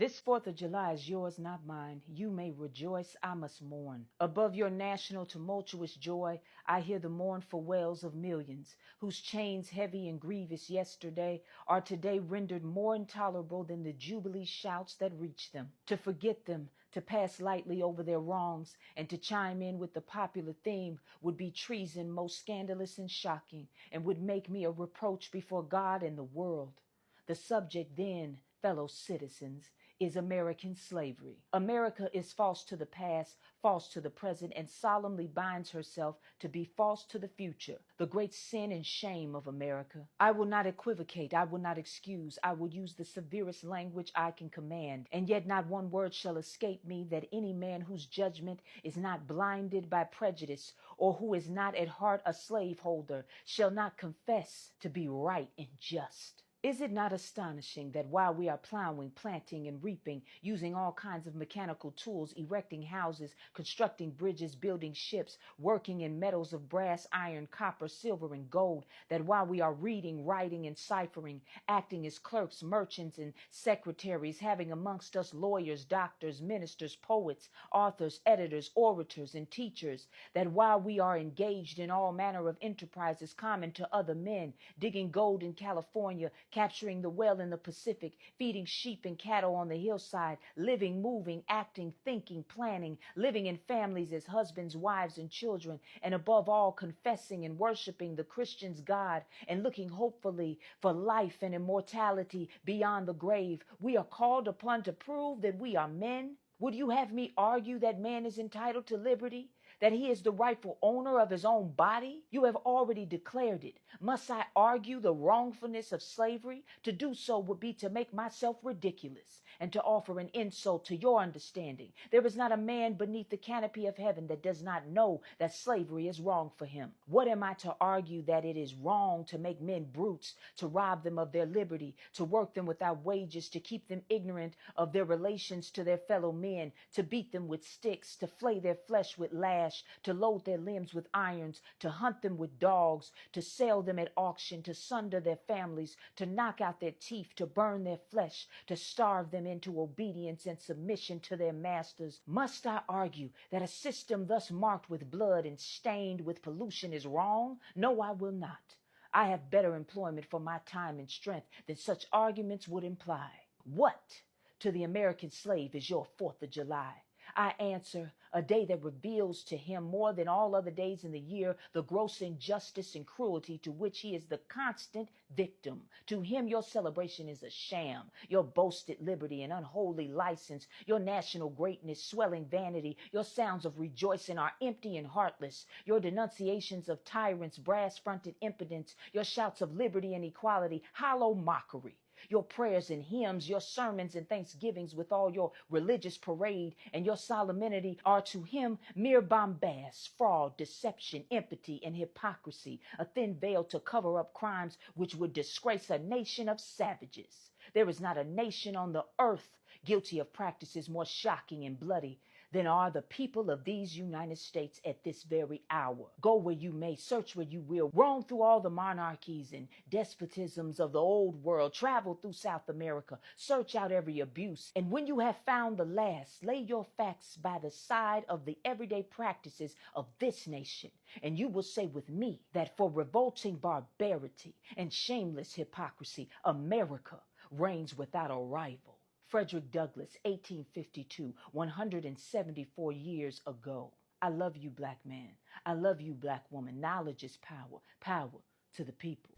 This 4th of July is yours, not mine. You may rejoice, I must mourn. Above your national tumultuous joy, I hear the mournful wails of millions, whose chains heavy and grievous yesterday are today rendered more intolerable than the jubilee shouts that reach them. To forget them, to pass lightly over their wrongs, and to chime in with the popular theme would be treason most scandalous and shocking, and would make me a reproach before God and the world. The subject then, fellow citizens, is American slavery. America is false to the past, false to the present, and solemnly binds herself to be false to the future. The great sin and shame of America. I will not equivocate, I will not excuse, I will use the severest language I can command, and yet not one word shall escape me that any man whose judgment is not blinded by prejudice, or who is not at heart a slaveholder, shall not confess to be right and just. Is it not astonishing that while we are plowing, planting, and reaping, using all kinds of mechanical tools, erecting houses, constructing bridges, building ships, working in metals of brass, iron, copper, silver, and gold, that while we are reading, writing, and ciphering, acting as clerks, merchants, and secretaries, having amongst us lawyers, doctors, ministers, poets, authors, editors, orators, and teachers, that while we are engaged in all manner of enterprises common to other men, digging gold in California, capturing the whale in the Pacific, feeding sheep and cattle on the hillside, living, moving, acting, thinking, planning, living in families as husbands, wives, and children, and above all, confessing and worshiping the Christian's God and looking hopefully for life and immortality beyond the grave, we are called upon to prove that we are men. Would you have me argue that man is entitled to liberty? That he is the rightful owner of his own body? You have already declared it. Must I argue the wrongfulness of slavery? To do so would be to make myself ridiculous and to offer an insult to your understanding. There is not a man beneath the canopy of heaven that does not know that slavery is wrong for him. What am I to argue that it is wrong to make men brutes, to rob them of their liberty, to work them without wages, to keep them ignorant of their relations to their fellow men, to beat them with sticks, to flay their flesh with lash, to load their limbs with irons, to hunt them with dogs, to sell them at auction, to sunder their families, to knock out their teeth, to burn their flesh, to starve them into obedience and submission to their masters? Must I argue that a system thus marked with blood and stained with pollution is wrong? No, I will not. I have better employment for my time and strength than such arguments would imply. What to the American slave is your 4th of July? I answer, a day that reveals to him more than all other days in the year the gross injustice and cruelty to which he is the constant victim. To him, your celebration is a sham, your boasted liberty and unholy license, your national greatness, swelling vanity, your sounds of rejoicing are empty and heartless, your denunciations of tyrants, brass-fronted impotence, your shouts of liberty and equality, hollow mockery. Your prayers and hymns, your sermons and thanksgivings with all your religious parade and your solemnity are to him mere bombast, fraud, deception, empathy, and hypocrisy, a thin veil to cover up crimes which would disgrace a nation of savages. There is not a nation on the earth guilty of practices more shocking and bloody than are the people of these United States at this very hour. Go where you may, search where you will, roam through all the monarchies and despotisms of the old world, travel through South America, search out every abuse, and when you have found the last, lay your facts by the side of the everyday practices of this nation, and you will say with me that for revolting barbarity and shameless hypocrisy, America reigns without a rival. Frederick Douglass, 1852, 174 years ago. I love you, black man. I love you, black woman. Knowledge is power. Power to the people.